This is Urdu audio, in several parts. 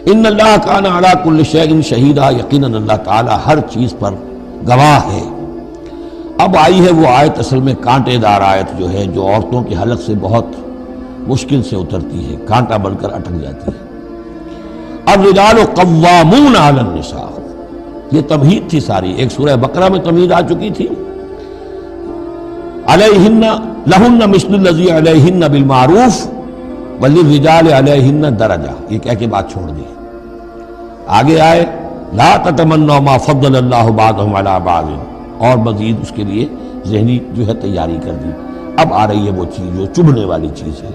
ان اللہ کان علی کل شیء شہیدا، یقیناً اللہ تعالیٰ ہر چیز پر گواہ ہے۔ اب آئی ہے وہ آیت، اصل میں کانٹے دار آیت جو ہے، جو عورتوں کے حلق سے بہت مشکل سے اترتی ہے، کانٹا بن کر اٹک جاتی ہے۔ الرجال قوامون علی النساء، یہ تمہید تھی ساری، ایک سورہ بقرہ میں تمہید آ چکی تھی، علیہن لہن مثل الذی علیہن بالمعروف وللرجال علیہن درجہ، یہ کہہ کے بات چھوڑ دی۔ آگے آئے لا تتمنوا ما فضل اللہ بعضهم علی بعض، اور مزید اس کے لیے ذہنی جو ہے تیاری کر دی۔ اب آ رہی ہے وہ چیز جو چبھنے والی چیز ہے۔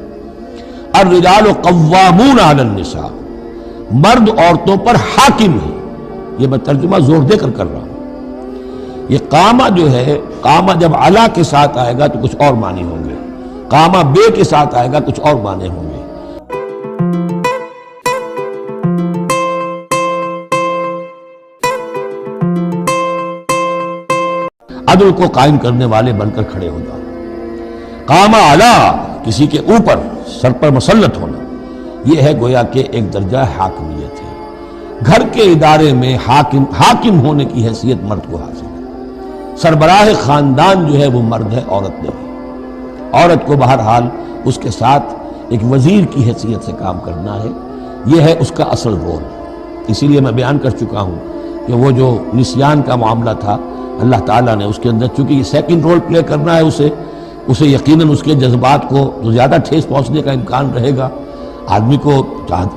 الرجال قوامون علی النساء، مرد عورتوں پر حاکم ہے۔ یہ میں ترجمہ زور دے کر رہا ہوں۔ یہ قامہ جو ہے، قامہ جب علا کے ساتھ آئے گا تو کچھ اور معنی ہوں گے، قامہ بے کے ساتھ آئے گا کچھ اور معنی ہوں گے۔ عدل کو قائم کرنے والے بن کر کھڑے ہو جاؤ۔ قامہ علا، کسی کے اوپر، سر پر مسلط ہونا، یہ ہے گویا کہ ایک درجہ حاکمیت ہے۔ گھر کے ادارے میں حاکم ہونے کی حیثیت مرد کو حاصل ہے۔ سربراہ خاندان جو ہے وہ مرد ہے، عورت نہیں۔ عورت کو بہرحال اس کے ساتھ ایک وزیر کی حیثیت سے کام کرنا ہے، یہ ہے اس کا اصل رول۔ اسی لیے میں بیان کر چکا ہوں کہ وہ جو نسیان کا معاملہ تھا، اللہ تعالیٰ نے اس کے اندر، چونکہ یہ سیکنڈ رول پلے کرنا ہے اسے یقیناً اس کے جذبات کو جو زیادہ ٹھیس پہنچنے کا امکان رہے گا۔ آدمی کو،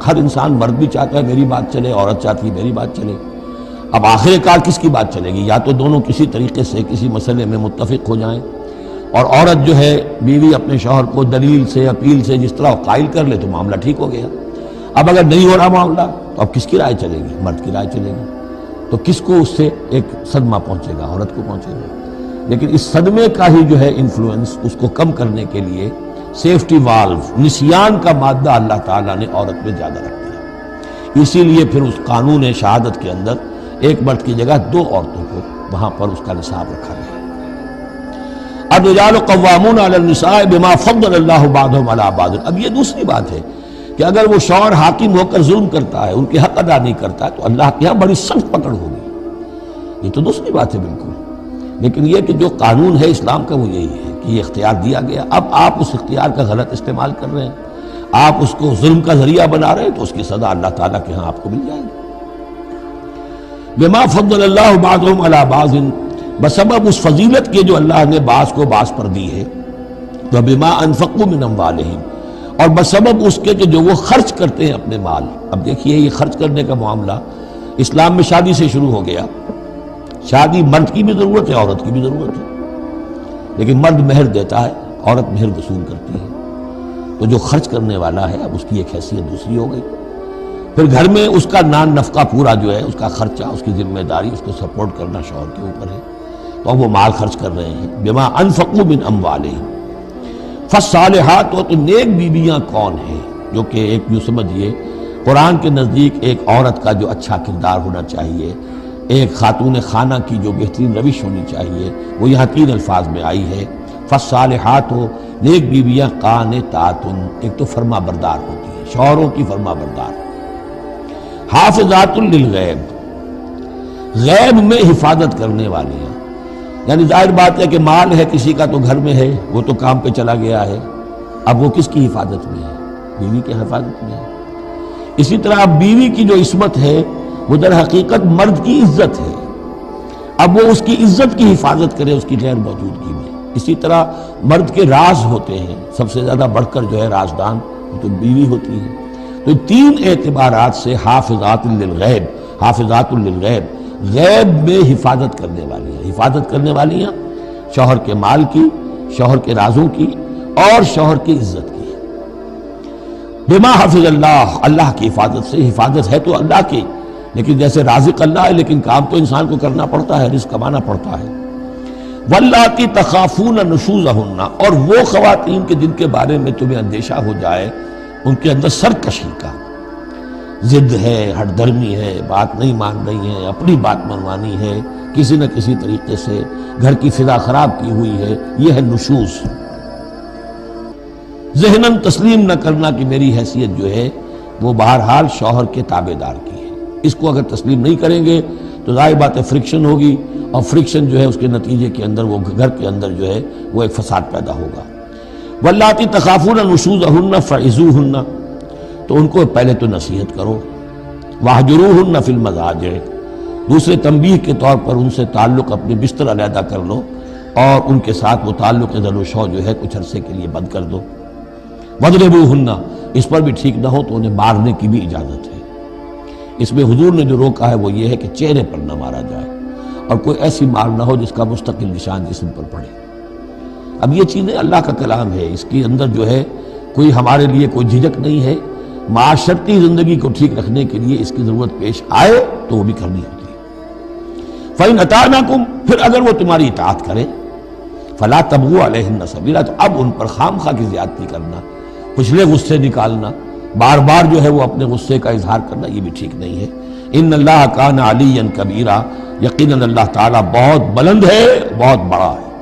ہر انسان، مرد بھی چاہتا ہے میری بات چلے، عورت چاہتی ہے میری بات چلے۔ اب آخر کار کس کی بات چلے گی؟ یا تو دونوں کسی طریقے سے کسی مسئلے میں متفق ہو جائیں، اور عورت جو ہے، بیوی اپنے شوہر کو دلیل سے، اپیل سے جس طرح قائل کر لے تو معاملہ ٹھیک ہو گیا۔ اب اگر نہیں ہو رہا معاملہ تو اب کس کی رائے چلے گی؟ مرد کی رائے چلے گی۔ تو کس کو اس سے ایک صدمہ پہنچے گا؟ عورت کو پہنچے گا۔ لیکن اس صدمے کا ہی جو ہے انفلوئنس، اس کو کم کرنے کے لیے سیفٹی والو، نسیان کا مادہ اللہ تعالیٰ نے عورت میں زیادہ رکھ دیا۔ اسی لیے پھر اس قانون شہادت کے اندر ایک مرد کی جگہ 2 عورتوں کو وہاں پر اس کا نصاب رکھا گیا۔ الرجال قوامون علی النساء بما فضل اللہ بعضهم علی بعض۔ اب یہ دوسری بات ہے کہ اگر وہ شوہر حاکم ہو کر ظلم کرتا ہے، ان کے حق ادا نہیں کرتا ہے، تو اللہ کے یہاں بڑی سخت پکڑ ہوگی۔ یہ تو دوسری بات ہے بالکل۔ لیکن یہ کہ جو قانون ہے اسلام کا وہ یہی ہے کہ یہ اختیار دیا گیا، اب آپ اس اختیار کا غلط استعمال کر رہے ہیں، آپ اس کو ظلم کا ذریعہ بنا رہے ہیں، تو اس کی سزا اللہ تعالیٰ کے ہاں آپ کو مل جائے گی۔ بما فضل اللہ بعضهم علی بعض، بسبب اس فضیلت کے جو اللہ نے بعض کو بعض پر دی ہے، تو بما انفقوا من اموالہم، اور بسبب اس کے کہ جو وہ خرچ کرتے ہیں اپنے مال۔ اب دیکھیے یہ خرچ کرنے کا معاملہ اسلام میں شادی سے شروع ہو گیا۔ شادی مرد کی بھی ضرورت ہے، عورت کی بھی ضرورت ہے، لیکن مرد مہر دیتا ہے، عورت مہر وصول کرتی ہے۔ تو جو خرچ کرنے والا ہے اب اس کی ایک حیثیت دوسری ہو گئی۔ پھر گھر میں اس کا نان نفقہ پورا جو ہے، اس کا خرچہ، اس کی ذمہ داری، اس کو سپورٹ کرنا شوہر کے اوپر ہے، تو اب وہ مال خرچ کر رہے ہیں۔ بما انفقوا من اموالہم فالصالحات، تو نیک بیویاں کون ہیں؟ جو کہ ایک یوں سمجھیے قرآن کے نزدیک ایک عورت کا جو اچھا کردار ہونا چاہیے، ایک خاتون خانہ کی جو بہترین روش ہونی چاہیے، وہ یہاں 3 الفاظ میں آئی ہے۔ فالصالحات، نیک بیویاں قانتات، ایک تو فرما بردار ہوتی ہیں، شوہروں کی فرما بردار۔ حافظات للغیب، غیب میں حفاظت کرنے والی ہیں۔ یعنی ظاہر بات ہے کہ مال ہے کسی کا تو گھر میں ہے، وہ تو کام پہ چلا گیا ہے، اب وہ کس کی حفاظت میں ہے؟ بیوی کی حفاظت میں ہے۔ اسی طرح اب بیوی کی جو عصمت ہے وہ در حقیقت مرد کی عزت ہے، اب وہ اس کی عزت کی حفاظت کرے اس کی غیر موجودگی میں۔ اسی طرح مرد کے راز ہوتے ہیں، سب سے زیادہ بڑھ کر جو ہے رازدان وہ تو بیوی ہوتی ہے۔ تو 3 اعتبارات سے حافظات للغیب، حافظات للغیب، غیب میں حفاظت کرنے والی ہیں۔ حفاظت کرنے والی ہیں شوہر کے مال کی، شوہر کے رازوں کی، اور شوہر کی عزت کی۔ بما حفظ اللہ، اللہ کی حفاظت سے۔ حفاظت ہے تو اللہ کی، لیکن جیسے رازق اللہ ہے، لیکن کام تو انسان کو کرنا پڑتا ہے، رزق کمانا پڑتا ہے۔ واللاتی تخافون نشوزہن، اور وہ خواتین کے جن کے بارے میں تمہیں اندیشہ ہو جائے ان کے اندر سرکشی کا، ضد ہے، ہٹ درمی ہے، بات نہیں مان رہی ہے، اپنی بات منوانی ہے، کسی نہ کسی طریقے سے گھر کی فضا خراب کی ہوئی ہے، یہ ہے نشوز۔ ذہناً تسلیم نہ کرنا کہ میری حیثیت جو ہے وہ بہرحال شوہر کے تابع دار کی ہے. اس کو اگر تسلیم نہیں کریں گے تو ظاہر بات ہے فرکشن ہوگی، اور فرکشن جو ہے اس کے نتیجے کے اندر وہ گھر کے اندر جو ہے وہ ایک فساد پیدا ہوگا. واللاتی تخافون نشوزہن فعظوہن، تو ان کو پہلے تو نصیحت کرو. واہجروہن فی المضاجع، دوسرے تنبیہ کے طور پر ان سے تعلق اپنے بستر علیحدہ کر لو، اور ان کے ساتھ وہ تعلق ذل و شو جو ہے کچھ عرصے کے لیے بند کر دو. وَاضْرِبُوهُنَّ، اس پر بھی ٹھیک نہ ہو تو انہیں مارنے کی بھی اجازت ہے. اس میں حضور نے جو روکا ہے وہ یہ ہے کہ چہرے پر نہ مارا جائے، اور کوئی ایسی مار نہ ہو جس کا مستقل نشان جسم پر پڑے. اب یہ چیزیں اللہ کا کلام ہے، اس کے اندر جو ہے کوئی ہمارے لیے کوئی جھجک نہیں ہے. معاشرتی زندگی کو ٹھیک رکھنے کے لیے اس کی ضرورت پیش آئے تو وہ بھی کرنی ہوتی ہے. فَإِنْ أَطَعْنَكُمْ، پھر اگر وہ تمہاری اطاعت کریں، فَلَا تَبْغُوا عَلَيْهِنَّ سَبِيلًا، تو اب ان پر خام خواہ کی زیادتی کرنا، پچھلے غصے نکالنا، بار بار جو ہے وہ اپنے غصے کا اظہار کرنا، یہ بھی ٹھیک نہیں ہے. ان اللہ کان علیٰ کبیرہ، یقیناً اللہ تعالیٰ بہت بلند ہے، بہت بڑا ہے.